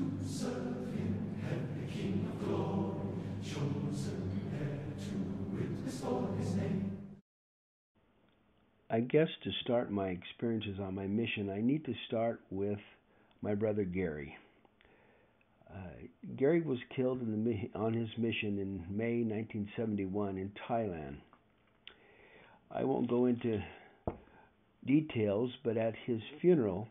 to serve him, heavenly King of glory, chosen heir to witness for his name. I guess to start my experiences on my mission, I need to start with my brother Gary. Gary was killed on his mission in May 1971 in Thailand. I won't go into details, but at his funeral,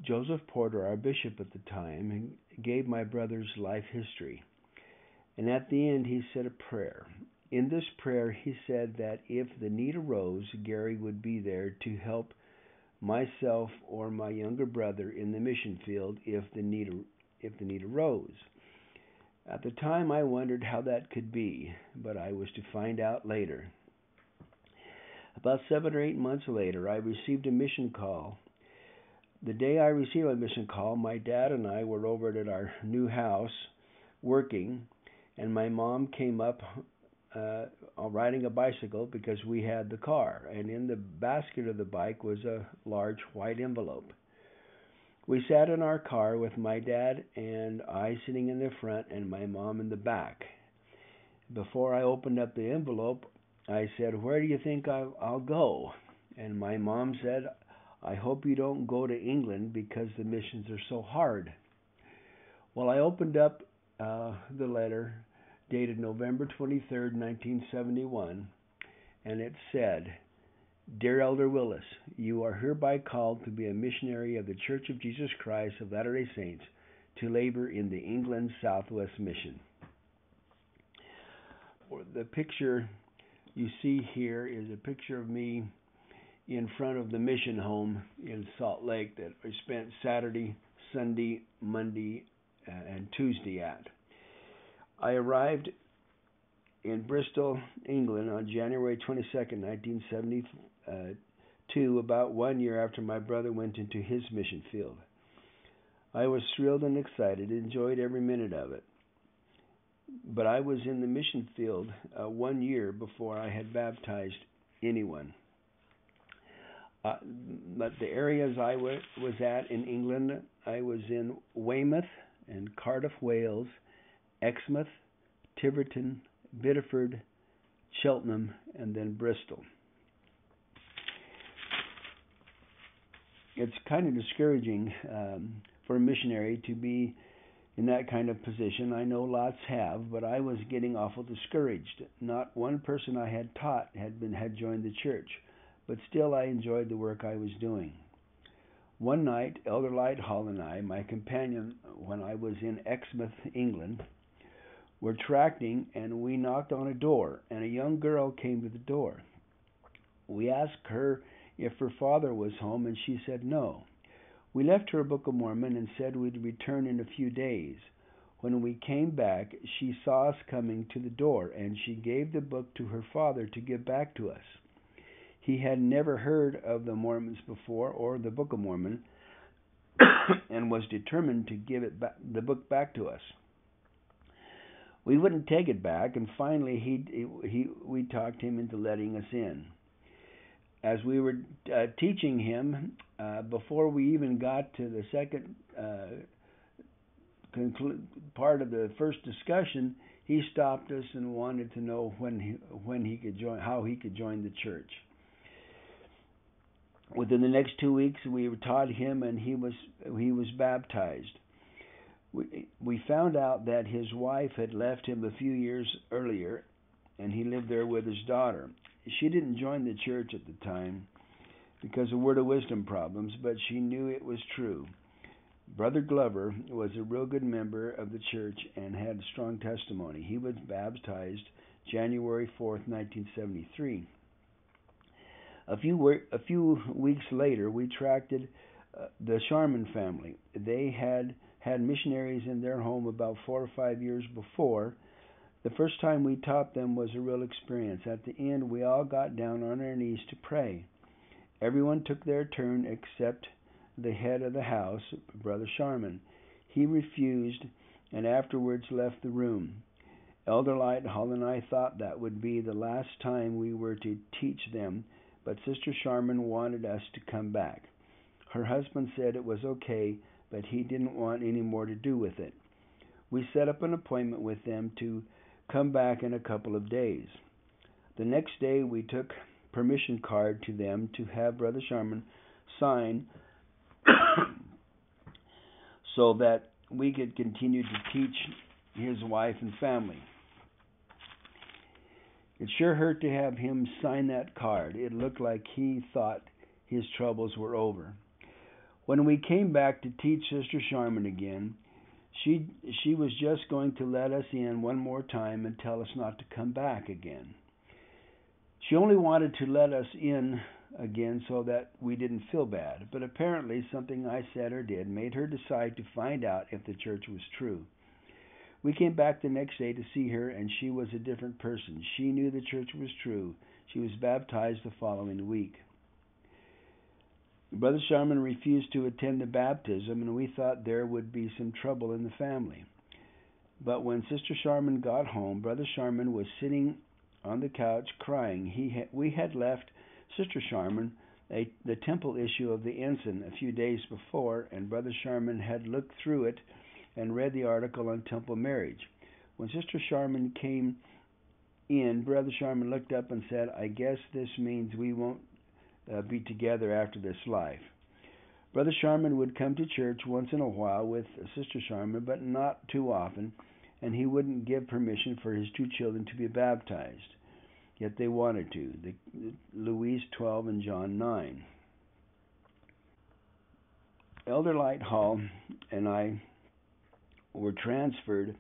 Joseph Porter, our bishop at the time, gave my brother's life history. And at the end, he said a prayer. In this prayer, he said that if the need arose, Gary would be there to help myself or my younger brother in the mission field if the need arose. At the time, I wondered how that could be, but I was to find out later. About 7 or 8 months later, I received a mission call. The day I received a mission call, my dad and I were over at our new house working, and my mom came up riding a bicycle because we had the car, and in the basket of the bike was a large white envelope. We sat in our car with my dad and I sitting in the front and my mom in the back. Before I opened up the envelope, I said, "Where do you think I'll go?" And my mom said, "I hope you don't go to England because the missions are so hard." Well, I opened up the letter dated November 23rd, 1971, and it said, "Dear Elder Willis, you are hereby called to be a missionary of the Church of Jesus Christ of Latter-day Saints to labor in the England Southwest Mission." The picture you see here is a picture of me in front of the mission home in Salt Lake that I spent Saturday, Sunday, Monday, and Tuesday at. I arrived in Bristol, England on January 22nd, 1972, about 1 year after my brother went into his mission field. I was thrilled and excited, enjoyed every minute of it. But I was in the mission field 1 year before I had baptized anyone. But the areas I was at in England, I was in Weymouth and Cardiff, Wales, Exmouth, Tiverton, Biddeford, Cheltenham, and then Bristol. It's kind of discouraging for a missionary to be in that kind of position. I know lots have, but I was getting awful discouraged. Not one person I had taught had joined the church, but still I enjoyed the work I was doing. One night, Elder Lighthall and I, my companion when I was in Exmouth, England, were tracting, and we knocked on a door, and a young girl came to the door. We asked her if her father was home, and she said no. We left her a Book of Mormon and said we'd return in a few days. When we came back, she saw us coming to the door, and she gave the book to her father to give back to us. He had never heard of the Mormons before, or the Book of Mormon, and was determined to give the book back to us. We wouldn't take it back, and finally we talked him into letting us in. As we were teaching him, before we even got to the second part of the first discussion, he stopped us and wanted to know when he could join, how he could join the church. Within the next 2 weeks, we taught him, and he was baptized. We found out that his wife had left him a few years earlier, and he lived there with his daughter. She didn't join the church at the time because of word of wisdom problems, but she knew it was true. Brother Glover was a real good member of the church and had a strong testimony. He was baptized January 4th, 1973. A few weeks later, we tracked the Sharman family. They had missionaries in their home about 4 or 5 years before. The first time we taught them was a real experience. At the end, we all got down on our knees to pray. Everyone took their turn except the head of the house, Brother Sharman. He refused and afterwards left the room. Elder Lighthall and I thought that would be the last time we were to teach them, but Sister Sharman wanted us to come back. Her husband said it was okay, but he didn't want any more to do with it. We set up an appointment with them to come back in a couple of days. The next day we took permission card to them to have Brother Sharman sign so that we could continue to teach his wife and family. It sure hurt to have him sign that card. It looked like he thought his troubles were over. When we came back to teach Sister Sharman again, she was just going to let us in one more time and tell us not to come back again. She only wanted to let us in again so that we didn't feel bad, but apparently something I said or did made her decide to find out if the church was true. We came back the next day to see her, and she was a different person. She knew the church was true. She was baptized the following week. Brother Sharman refused to attend the baptism, and we thought there would be some trouble in the family. But when Sister Sharman got home, Brother Sharman was sitting on the couch crying. We had left Sister Sharman the temple issue of the Ensign a few days before, and Brother Sharman had looked through it and read the article on temple marriage. When Sister Sharman came in, Brother Sharman looked up and said, "I guess this means we won't be together after this life." Brother Sharman would come to church once in a while with Sister Sharman, but not too often, and he wouldn't give permission for his two children to be baptized. Yet they wanted to, Louise 12 and John 9. Elder Lighthall and I were transferred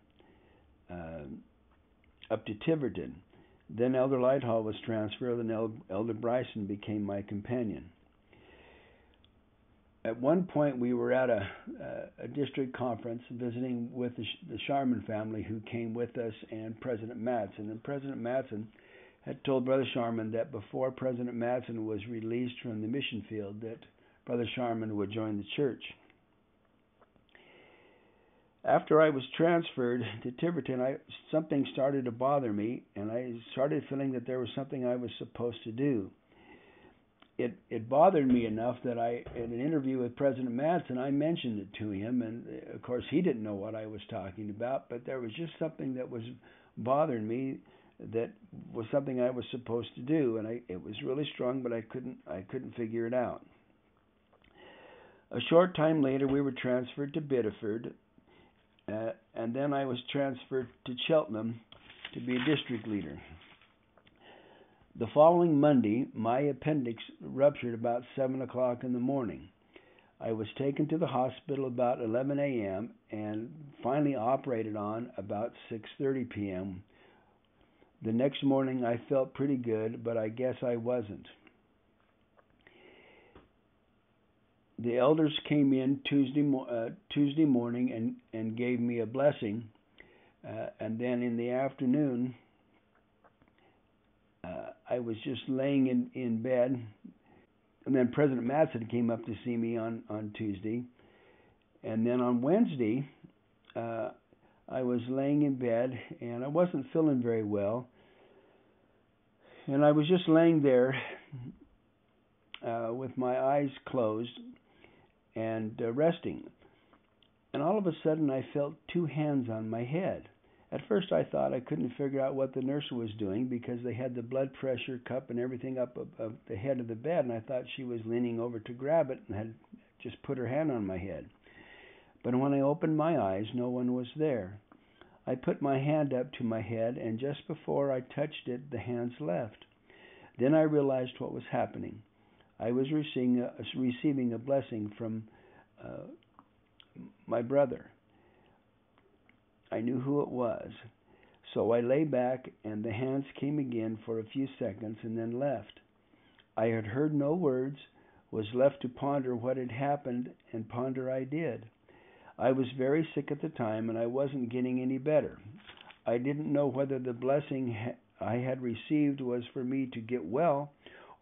up to Tiverton. Then Elder Lighthall was transferred, and Elder Bryson became my companion. At one point, we were at a district conference visiting with the Sharman family who came with us and President Madsen. And President Madsen had told Brother Sharman that before President Madsen was released from the mission field, that Brother Sharman would join the church. After I was transferred to Tiverton, something started to bother me, and I started feeling that there was something I was supposed to do. It bothered me enough that in an interview with President Madsen, I mentioned it to him, and of course he didn't know what I was talking about, but there was just something that was bothering me that was something I was supposed to do, and it was really strong, but I couldn't figure it out. A short time later, we were transferred to Biddeford, and then I was transferred to Cheltenham to be a district leader. The following Monday, my appendix ruptured about 7 o'clock in the morning. I was taken to the hospital about 11 a.m. and finally operated on about 6:30 p.m. The next morning I felt pretty good, but I guess I wasn't. The elders came in Tuesday morning and gave me a blessing, and then in the afternoon I was just laying in bed, and then President Madsen came up to see me on Tuesday, and then on Wednesday I was laying in bed and I wasn't feeling very well, and I was just laying there with my eyes closed and resting, and all of a sudden I felt two hands on my head. At first I thought I couldn't figure out what the nurse was doing because they had the blood pressure cup and everything up above the head of the bed, and I thought she was leaning over to grab it and had just put her hand on my head. But when I opened my eyes, no one was there. I put my hand up to my head, and just before I touched it, the hands left. Then I realized what was happening. I was receiving a blessing from my brother. I knew who it was. So I lay back, and the hands came again for a few seconds and then left. I had heard no words, was left to ponder what had happened, and ponder I did. I was very sick at the time, and I wasn't getting any better. I didn't know whether the blessing I had received was for me to get well,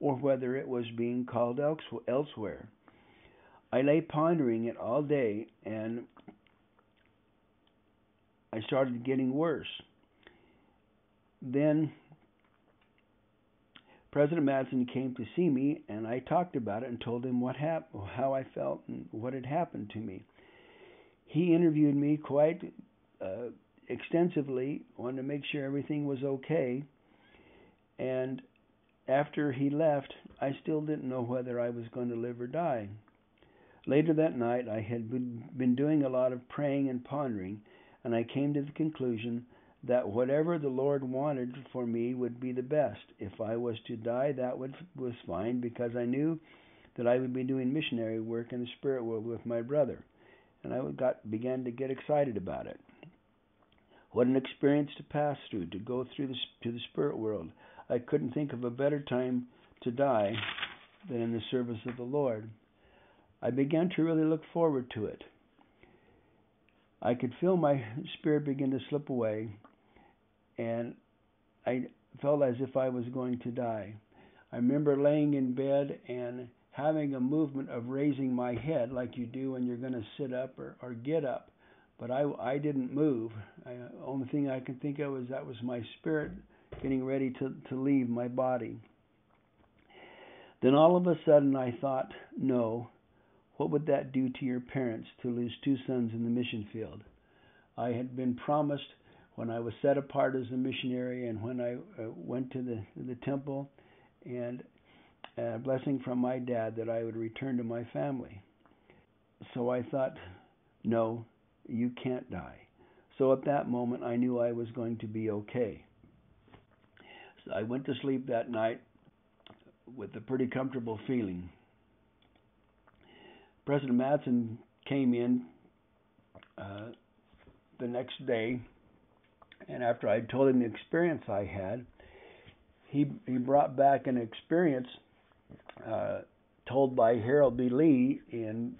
or whether it was being called elsewhere. I lay pondering it all day, and I started getting worse. Then President Madsen came to see me, and I talked about it and told him how I felt and what had happened to me. He interviewed me quite extensively, wanted to make sure everything was okay. And after he left, I still didn't know whether I was going to live or die. Later that night, I had been doing a lot of praying and pondering, and I came to the conclusion that whatever the Lord wanted for me would be the best. If I was to die, that was fine, because I knew that I would be doing missionary work in the spirit world with my brother, and I began to get excited about it. What an experience to pass through, to go through to the spirit world. I couldn't think of a better time to die than in the service of the Lord. I began to really look forward to it. I could feel my spirit begin to slip away, and I felt as if I was going to die. I remember laying in bed and having a movement of raising my head like you do when you're going to sit up or get up. But I didn't move. The only thing I can think of is that was my spirit getting ready to leave my body. Then all of a sudden I thought, no, what would that do to your parents to lose two sons in the mission field? I had been promised when I was set apart as a missionary and when I went to the temple, and a blessing from my dad that I would return to my family. So I thought, no, you can't die. So at that moment I knew I was going to be okay. So I went to sleep that night with a pretty comfortable feeling. President Madsen came in the next day, and after I told him the experience I had, he brought back an experience told by Harold B. Lee in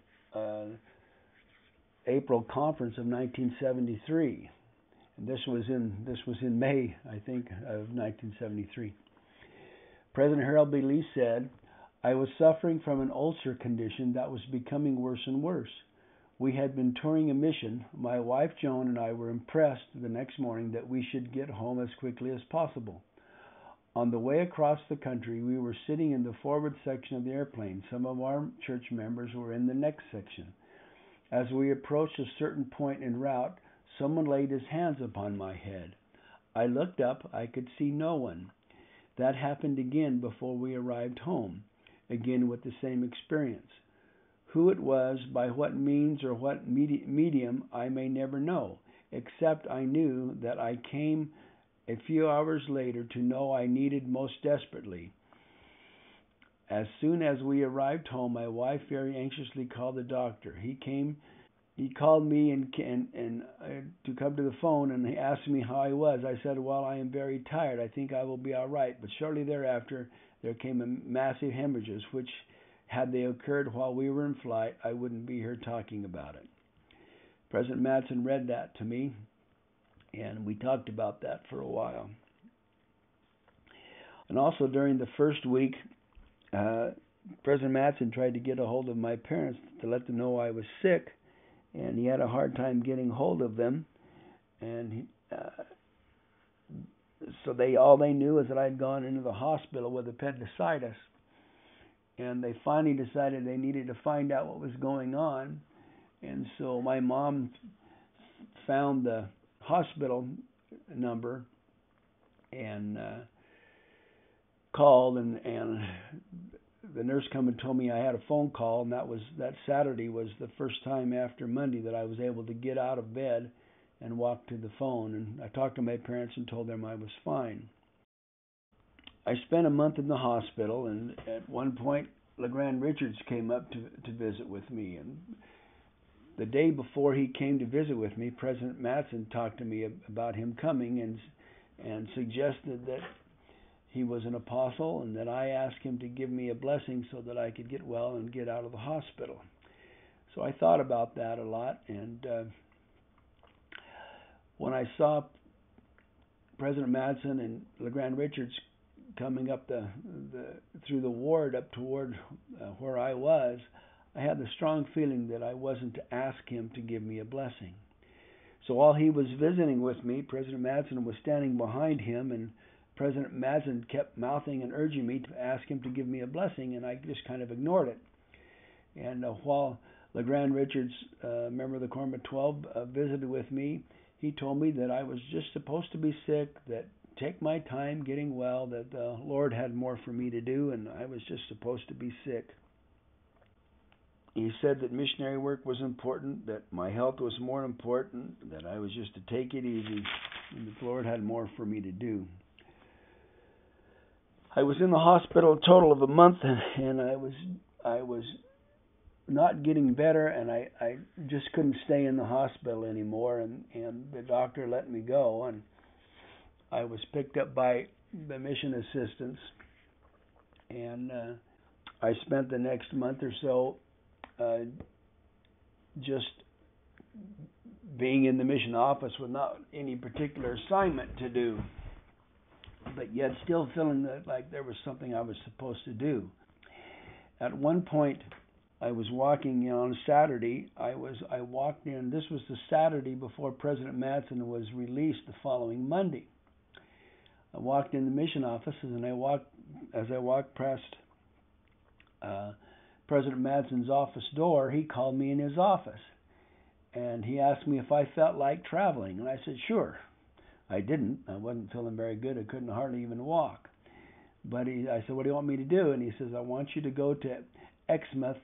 April conference of 1973. And this was in May, I think, of 1973. President Harold B. Lee said, "I was suffering from an ulcer condition that was becoming worse and worse. We had been touring a mission. My wife Joan and I were impressed the next morning that we should get home as quickly as possible. On the way across the country, we were sitting in the forward section of the airplane. Some of our church members were in the next section. As we approached a certain point en route, someone laid his hands upon my head. I looked up. I could see no one. That happened again before we arrived home, again with the same experience. Who it was, by what means or what medium, I may never know, except I knew that I came a few hours later to know I needed most desperately. As soon as we arrived home, my wife very anxiously called the doctor. He called me and to come to the phone, and he asked me how I was. I said, well, I am very tired. I think I will be all right. But shortly thereafter, there came massive hemorrhages, which, had they occurred while we were in flight, I wouldn't be here talking about it. President Madsen read that to me, and we talked about that for a while. And also during the first week, President Madsen tried to get a hold of my parents to let them know I was sick, and he had a hard time getting hold of them. And so all they knew is that I'd gone into the hospital with appendicitis. And they finally decided they needed to find out what was going on. And so my mom found the hospital number and called, and the nurse come and told me I had a phone call, and that Saturday was the first time after Monday that I was able to get out of bed and walk to the phone. And I talked to my parents and told them I was fine. I spent a month in the hospital, and at one point, LeGrand Richards came up to visit with me. And the day before he came to visit with me, President Madsen talked to me about him coming and suggested that he was an apostle and that I ask him to give me a blessing so that I could get well and get out of the hospital. So I thought about that a lot, and when I saw President Madsen and LeGrand Richards coming up through the ward up toward where I was, I had the strong feeling that I wasn't to ask him to give me a blessing. So while he was visiting with me, President Madsen was standing behind him, and President Madsen kept mouthing and urging me to ask him to give me a blessing, and I just kind of ignored it. And while LeGrand Richards, member of the Quorum of 12, visited with me. He told me that I was just supposed to be sick, that take my time getting well, that the Lord had more for me to do, and I was just supposed to be sick. He said that missionary work was important, that my health was more important, that I was just to take it easy, and that the Lord had more for me to do. I was in the hospital a total of a month, and I was not getting better, and I just couldn't stay in the hospital anymore, and the doctor let me go, and I was picked up by the mission assistants, and I spent the next month or so just being in the mission office with not any particular assignment to do, but yet still feeling that like there was something I was supposed to do. At one point, I was walking on Saturday. I walked in. This was the Saturday before President Madsen was released the following Monday. I walked in the mission office, and as I walked past President Madsen's office door, he called me in his office, and he asked me if I felt like traveling, and I said sure. I didn't. I wasn't feeling very good. I couldn't hardly even walk. But I said, what do you want me to do? And he says, I want you to go to Exmouth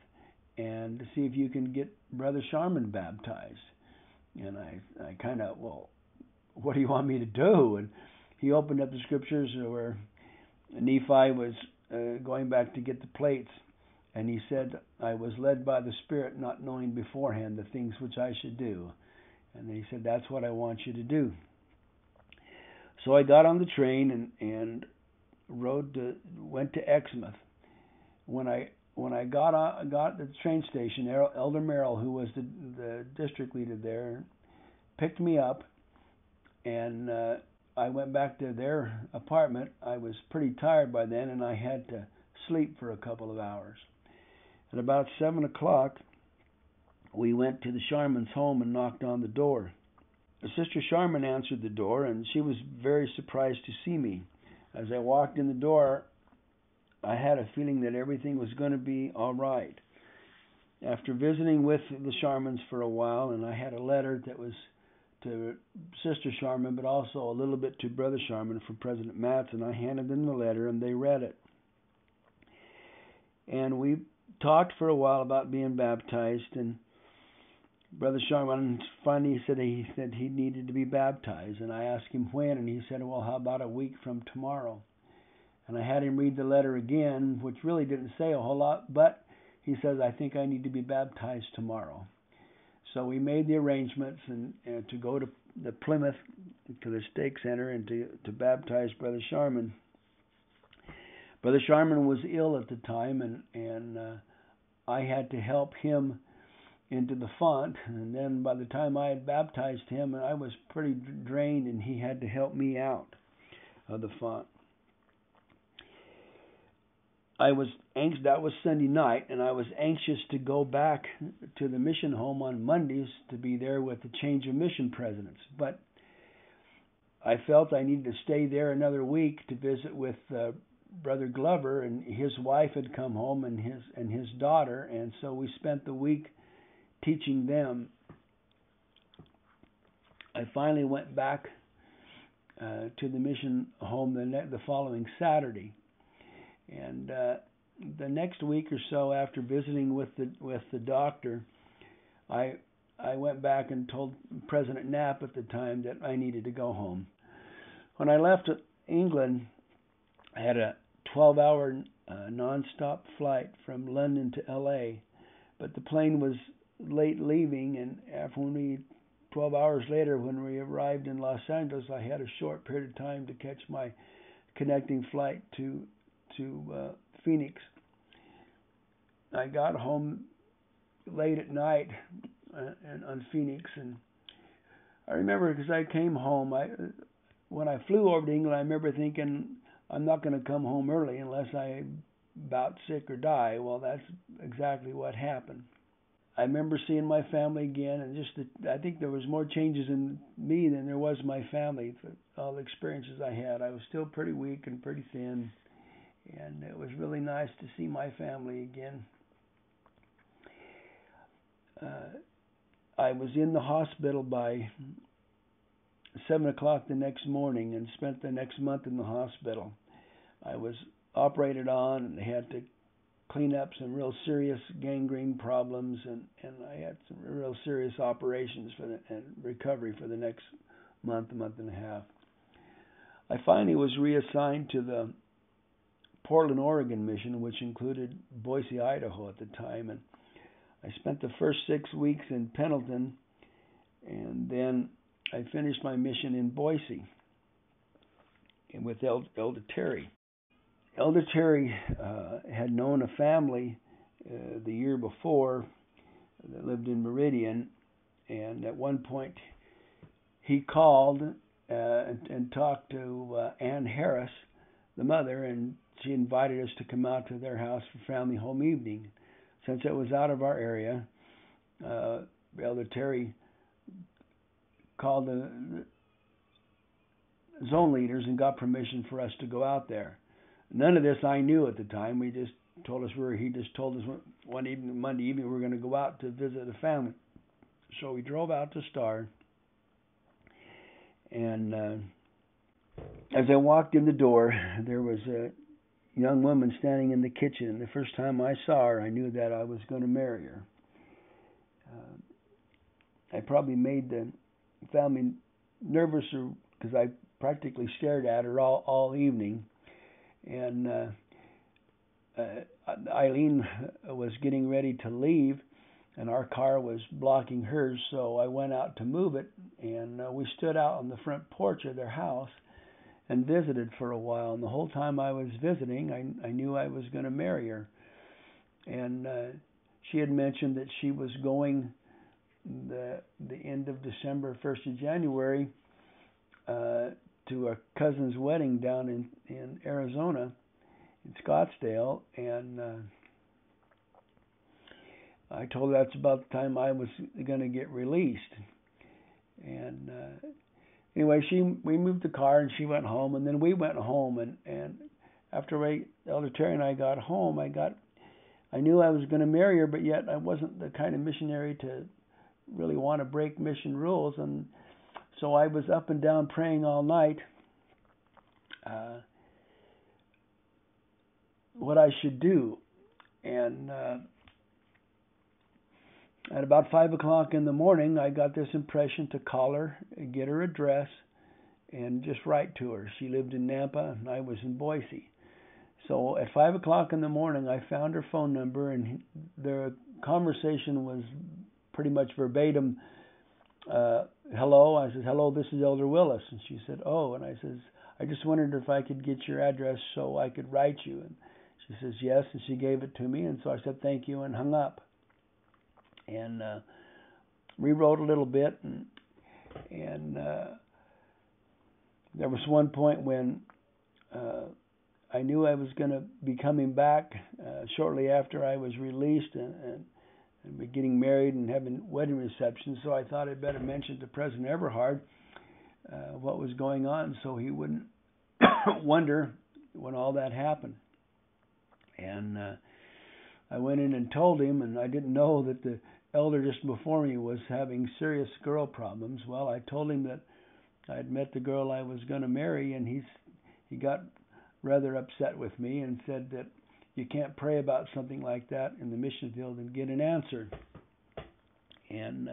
and see if you can get Brother Sharman baptized. And I kind of, well, what do you want me to do? And he opened up the scriptures where Nephi was going back to get the plates. And he said, I was led by the Spirit, not knowing beforehand the things which I should do. And he said, that's what I want you to do. So I got on the train and went to Exmouth. When I got at the train station, Elder Merrill, who was the district leader there, picked me up, and I went back to their apartment. I was pretty tired by then, and I had to sleep for a couple of hours. At about 7 o'clock, we went to the Sharman's home and knocked on the door. Sister Sharman answered the door, and she was very surprised to see me. As I walked in the door, I had a feeling that everything was going to be all right. After visiting with the Sharmans for a while, and I had a letter that was to Sister Sharman, but also a little bit to Brother Sharman from President Madsen, I handed them the letter, and they read it. And we talked for a while about being baptized, and Brother Sharman finally said he needed to be baptized, and I asked him when, and he said, well, how about a week from tomorrow? And I had him read the letter again, which really didn't say a whole lot, but he says, I think I need to be baptized tomorrow. So we made the arrangements and to go to the Plymouth, to the Stake Center, and to baptize Brother Sharman. Brother Sharman was ill at the time, and I had to help him into the font, and then by the time I had baptized him, I was pretty drained, and he had to help me out of the font. I was anxious. That was Sunday night, and I was anxious to go back to the mission home on Mondays to be there with the change of mission presidents. But I felt I needed to stay there another week to visit with Brother Glover, and his wife had come home, and his daughter, and so we spent the week teaching them. I finally went back to the mission home the following Saturday, and the next week or so after visiting with the doctor, I went back and told President Knapp at the time that I needed to go home. When I left England, I had a 12-hour non-stop flight from London to L.A., but the plane was late leaving, and 12 hours later, when we arrived in Los Angeles, I had a short period of time to catch my connecting flight to Phoenix. I got home late at night on Phoenix, and I remember because I came home, when I flew over to England, I remember thinking, I'm not going to come home early unless I'm about sick or die. Well, that's exactly what happened. I remember seeing my family again, and I think there was more changes in me than there was my family. For all the experiences I had, I was still pretty weak and pretty thin, and it was really nice to see my family again. I was in the hospital by 7 o'clock the next morning and spent the next month in the hospital. I was operated on, and they had to clean up some real serious gangrene problems, and I had some real serious operations and recovery for the next month and a half. I finally was reassigned to the Portland, Oregon mission, which included Boise, Idaho at the time, and I spent the first 6 weeks in Pendleton, and then I finished my mission in Boise with Elder Terry. Elder Terry had known a family the year before that lived in Meridian, and at one point he called and talked to Ann Harris, the mother, and she invited us to come out to their house for family home evening. Since it was out of our area, Elder Terry called the zone leaders and got permission for us to go out there. None of this I knew at the time. He just told us one evening, Monday evening, we were going to go out to visit a family. So we drove out to Star, and as I walked in the door, there was a young woman standing in the kitchen. And the first time I saw her, I knew that I was going to marry her. I probably made the family nervous because I practically stared at her all evening. And Eileen was getting ready to leave, and our car was blocking hers, so I went out to move it, and we stood out on the front porch of their house and visited for a while. And the whole time I was visiting, I knew I was going to marry her. And she had mentioned that she was going the end of December, 1st of January, to a cousin's wedding down in Arizona, in Scottsdale, and I told her that's about the time I was going to get released. And anyway, we moved the car, and she went home, and then we went home, and after Elder Terry and I got home, I knew I was going to marry her, but yet I wasn't the kind of missionary to really want to break mission rules, and so I was up and down praying all night what I should do. And at about 5 o'clock in the morning, I got this impression to call her, get her address, and just write to her. She lived in Nampa, and I was in Boise. So at 5 o'clock in the morning, I found her phone number, and the conversation was pretty much verbatim. Hello, I said, hello, this is Elder Willis. And she said, oh, and I says, I just wondered if I could get your address so I could write you. And she says, yes, and she gave it to me, and so I said, thank you, and hung up. And rewrote a little bit, and there was one point when I knew I was going to be coming back shortly after I was released and be getting married and having wedding receptions, so I thought I'd better mention to President Everhard what was going on so he wouldn't wonder when all that happened. And I went in and told him, and I didn't know that the elder just before me was having serious girl problems. Well, I told him that I'd met the girl I was going to marry, and he got rather upset with me and said that you can't pray about something like that in the mission field and get an answer. And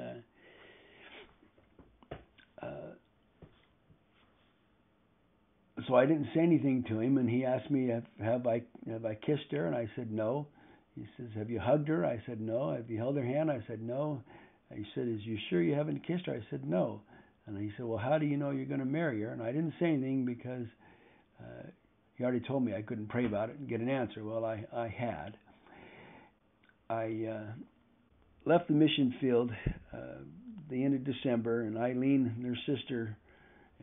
so I didn't say anything to him, and he asked me, have I kissed her? And I said no. He says, have you hugged her? I said no. Have you held her hand? I said no. He said, is you sure you haven't kissed her? I said no. And he said, well, how do you know you're going to marry her? And I didn't say anything because he already told me I couldn't pray about it and get an answer. Well, I had. I left the mission field the end of December, and Eileen and her sister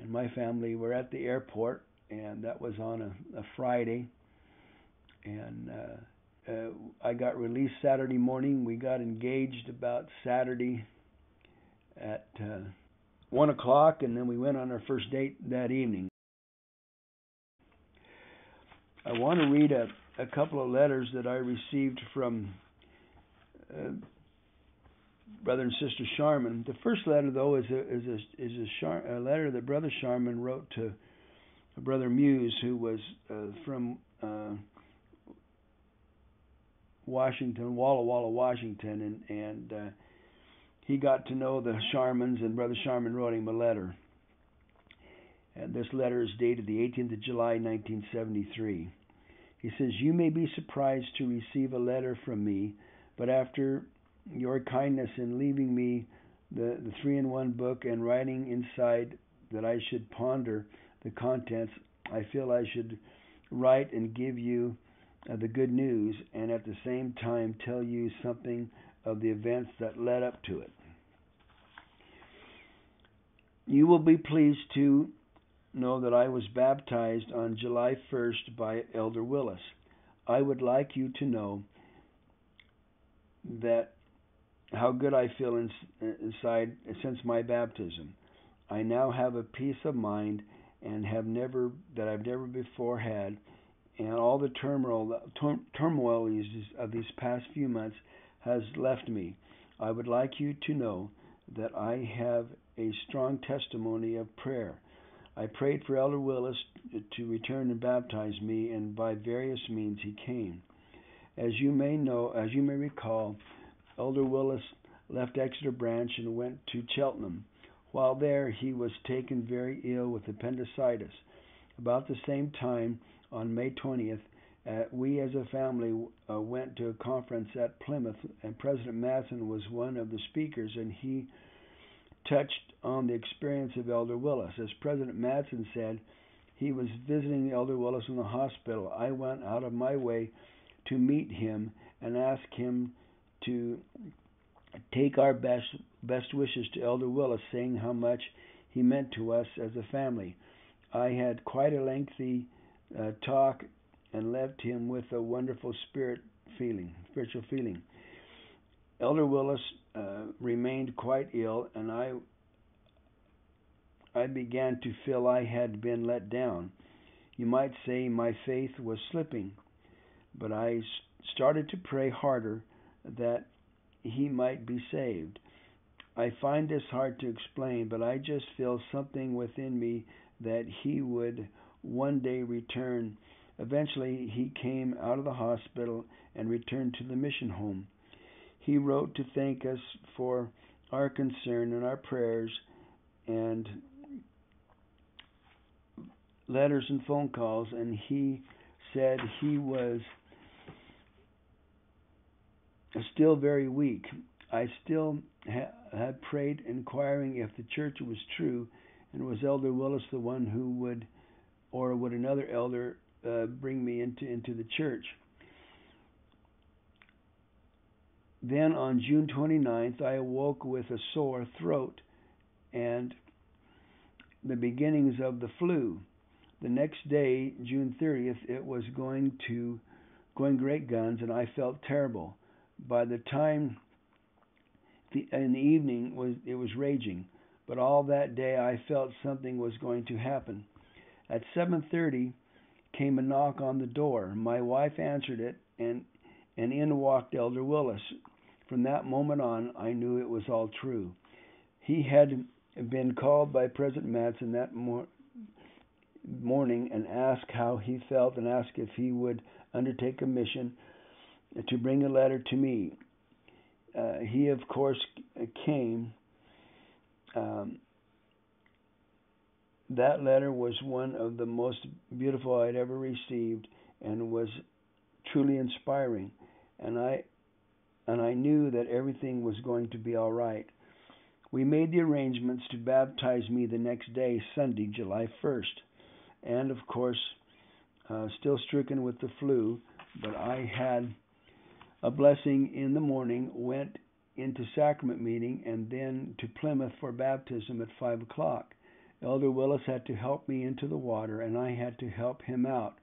and my family were at the airport, and that was on a Friday. And I got released Saturday morning. We got engaged about Saturday at 1 o'clock, and then we went on our first date that evening. I want to read a couple of letters that I received from Brother and Sister Sharman. The first letter, though, is a letter that Brother Sharman wrote to Brother Muse, who was from Washington, Walla Walla, Washington, and he got to know the Sharmans, and Brother Sharman wrote him a letter. And this letter is dated the 18th of July, 1973. He says, "You may be surprised to receive a letter from me, but after your kindness in leaving me the 3-in-1 book and writing inside that I should ponder the contents, I feel I should write and give you the good news, and at the same time tell you something of the events that led up to it. You will be pleased to know that I was baptized on July 1st by Elder Willis. I would like you to know that how good I feel inside since my baptism. I now have a peace of mind and I've never before had, and all the turmoil of these past few months has left me. I would like you to know that I have a strong testimony of prayer. I prayed for Elder Willis to return and baptize me, and by various means he came. As you may recall, Elder Willis left Exeter Branch and went to Cheltenham. While there, he was taken very ill with appendicitis. About the same time, on May 20th, we as a family went to a conference at Plymouth, and President Madsen was one of the speakers, and he touched on the experience of Elder Willis. As President Madsen said, he was visiting Elder Willis in the hospital. I went out of my way to meet him and ask him to take our best wishes to Elder Willis, saying how much he meant to us as a family. I had quite a lengthy talk and left him with a wonderful spiritual feeling. Elder Willis remained quite ill, and I began to feel I had been let down. You might say my faith was slipping, but I started to pray harder that he might be saved. I find this hard to explain, but I just feel something within me that he would one day return. Eventually, he came out of the hospital and returned to the mission home. He wrote to thank us for our concern and our prayers, and letters and phone calls, and he said he was still very weak. I still had prayed, inquiring if the church was true, and was Elder Willis the one who would another elder bring me into the church. Then on June 29th, I awoke with a sore throat and the beginnings of the flu. The next day, June 30th, it was going great guns, and I felt terrible. By the time in the evening, it was raging, but all that day I felt something was going to happen. At 7:30 came a knock on the door. My wife answered it, and in walked Elder Willis. From that moment on, I knew it was all true. He had been called by President Madsen that morning and asked how he felt, and asked if he would undertake a mission to bring a letter to me. He, of course, came. That letter was one of the most beautiful I'd ever received, and was truly inspiring. And I knew that everything was going to be all right. We made the arrangements to baptize me the next day, Sunday, July 1st. And, of course, still stricken with the flu, but I had a blessing in the morning, went into sacrament meeting, and then to Plymouth for baptism at 5 o'clock. Elder Willis had to help me into the water, and I had to help him out.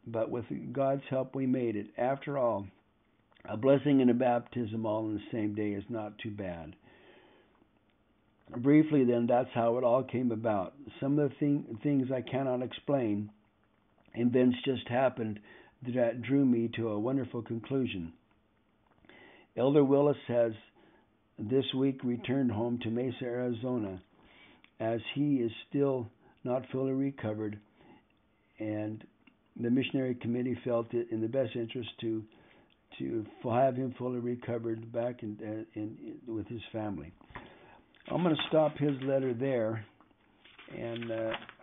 But with God's help, we made it. After all, a blessing and a baptism all in the same day is not too bad. Briefly, then, that's how it all came about. Some of the things I cannot explain, events just happened that drew me to a wonderful conclusion. Elder Willis has this week returned home to Mesa, Arizona, as he is still not fully recovered, and the missionary committee felt it in the best interest to have him fully recovered back with his family. I'm going to stop his letter there, and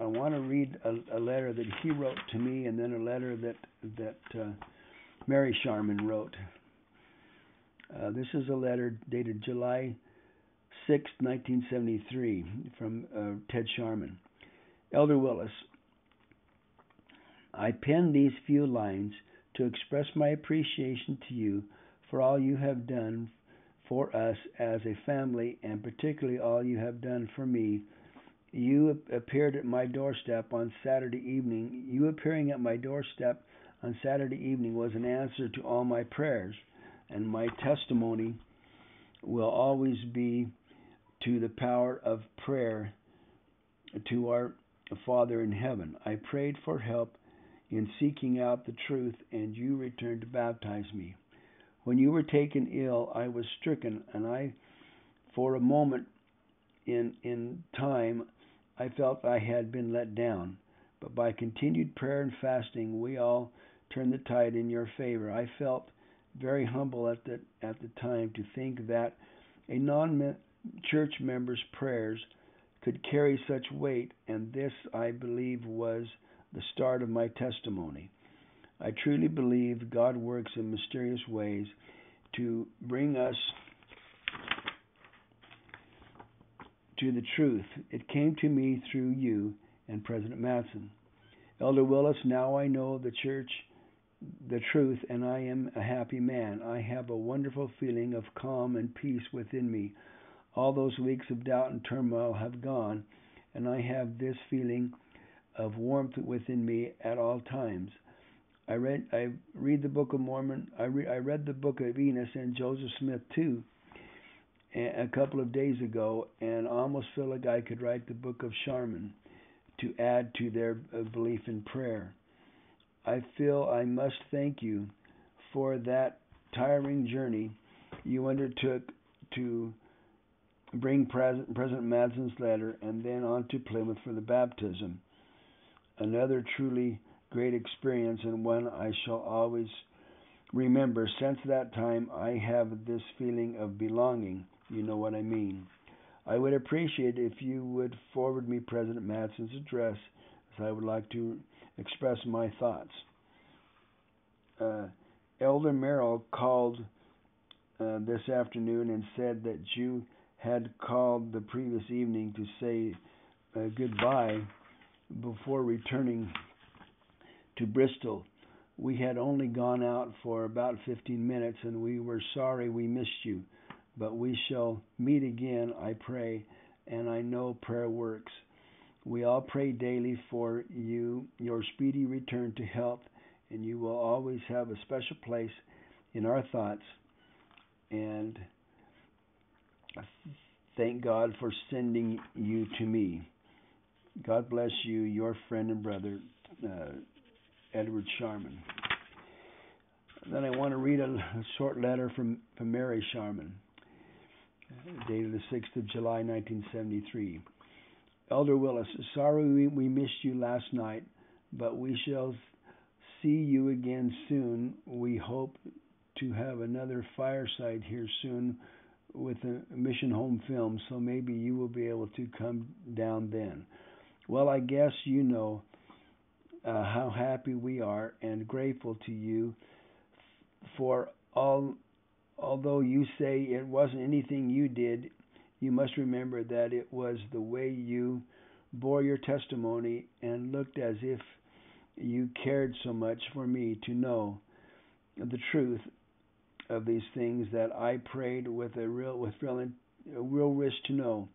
I want to read a letter that he wrote to me, and then a letter that Mary Sharman wrote. This is a letter dated July 6, 1973, from Ted Sharman. Elder Willis, I pen these few lines to express my appreciation to you for all you have done for us as a family, and particularly all you have done for me. You appeared at my doorstep on Saturday evening. You appearing at my doorstep on Saturday evening was an answer to all my prayers, and my testimony will always be to the power of prayer to our Father in heaven. I prayed for help in seeking out the truth, and you returned to baptize me. When you were taken ill, I was stricken, and for a moment in time, I felt I had been let down. But by continued prayer and fasting, we all turned the tide in your favor. I felt very humble at the time to think that a non-church member's prayers could carry such weight, and this, I believe, was the start of my testimony. I truly believe God works in mysterious ways to bring us to the truth. It came to me through you and President Madsen. Elder Willis, now I know the truth, and I am a happy man. I have a wonderful feeling of calm and peace within me. All those weeks of doubt and turmoil have gone, and I have this feeling of warmth within me at all times. I read the Book of Mormon. I read the Book of Enos and Joseph Smith too a couple of days ago, and I almost feel like I could write the Book of Sharman to add to their belief in prayer. I feel I must thank you for that tiring journey you undertook to bring President Madsen's letter and then on to Plymouth for the baptism. Another truly great experience, and one I shall always remember. Since that time, I have this feeling of belonging. You know what I mean. I would appreciate if you would forward me President Madsen's address, as I would like to express my thoughts. Elder Merrill called this afternoon and said that you had called the previous evening to say goodbye before returning to Bristol. We had only gone out for about 15 minutes, and we were sorry we missed you. But we shall meet again, I pray, and I know prayer works. We all pray daily for you, your speedy return to health, and you will always have a special place in our thoughts. And thank God for sending you to me. God bless you, your friend and brother, Edward Sharman. Then I want to read a short letter from Mary Sharman, dated the 6th of July, 1973. Elder Willis, sorry we missed you last night, but we shall see you again soon. We hope to have another fireside here soon with a Mission Home film, so maybe you will be able to come down then. Well, I guess you know how happy we are and grateful to you for all. Although you say it wasn't anything you did, you must remember that it was the way you bore your testimony and looked as if you cared so much for me to know the truth of these things that I prayed with real wish to know.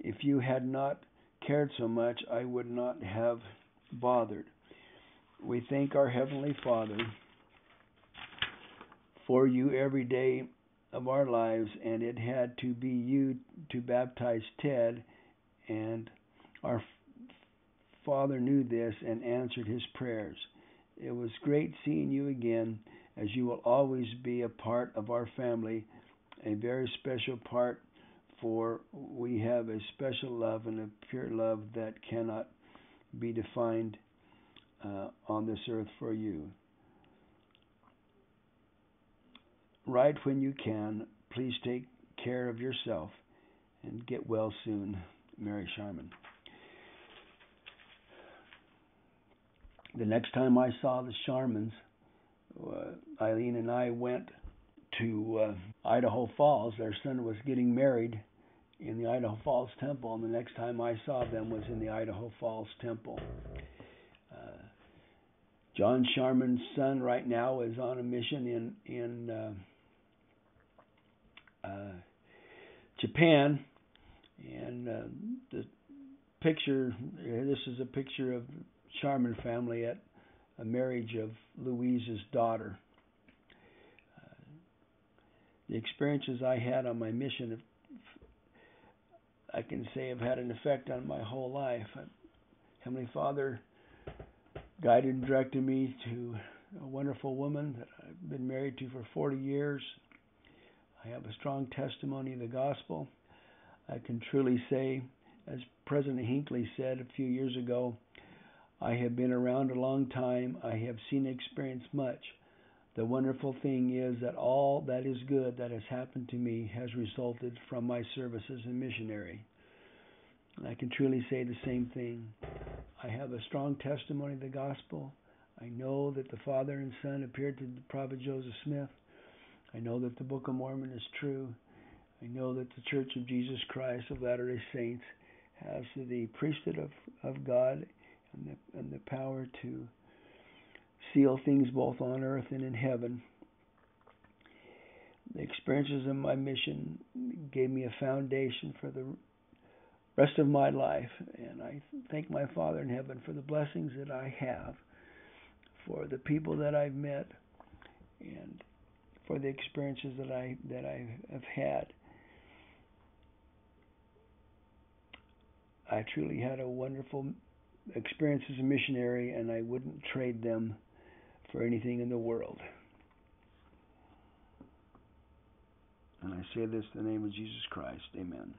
If you had not cared so much, I would not have bothered. We thank our Heavenly Father for you every day of our lives, and it had to be you to baptize Ted, and our Father knew this and answered his prayers. It was great seeing you again, as you will always be a part of our family a very special part, for we have a special love and a pure love that cannot be defined on this earth for you. Right when you can, please take care of yourself and get well soon. Mary Sharman. The next time I saw the Sharmans, Eileen and I went to Idaho Falls. Their son was getting married in the Idaho Falls Temple, and the next time I saw them was in the Idaho Falls Temple. John Sharman's son right now is on a mission in Japan, and the picture, this is a picture of Sharman family at a marriage of Louise's daughter. The experiences I had on my mission, I can say, have had an effect on my whole life. Heavenly Father guided and directed me to a wonderful woman that I've been married to for 40 years. I have a strong testimony of the gospel. I can truly say, as President Hinckley said a few years ago, I have been around a long time. I have seen and experienced much. The wonderful thing is that all that is good that has happened to me has resulted from my service as a missionary. And I can truly say the same thing. I have a strong testimony of the gospel. I know that the Father and Son appeared to the prophet Joseph Smith. I know that the Book of Mormon is true. I know that the Church of Jesus Christ of Latter-day Saints has the priesthood of God and the power to seal things both on earth and in heaven. The experiences of my mission gave me a foundation for the rest of my life, and I thank my Father in heaven for the blessings that I have, for the people that I've met, and for the experiences that I have had. I truly had a wonderful experience as a missionary, and I wouldn't trade them for anything in the world. And I say this in the name of Jesus Christ. Amen.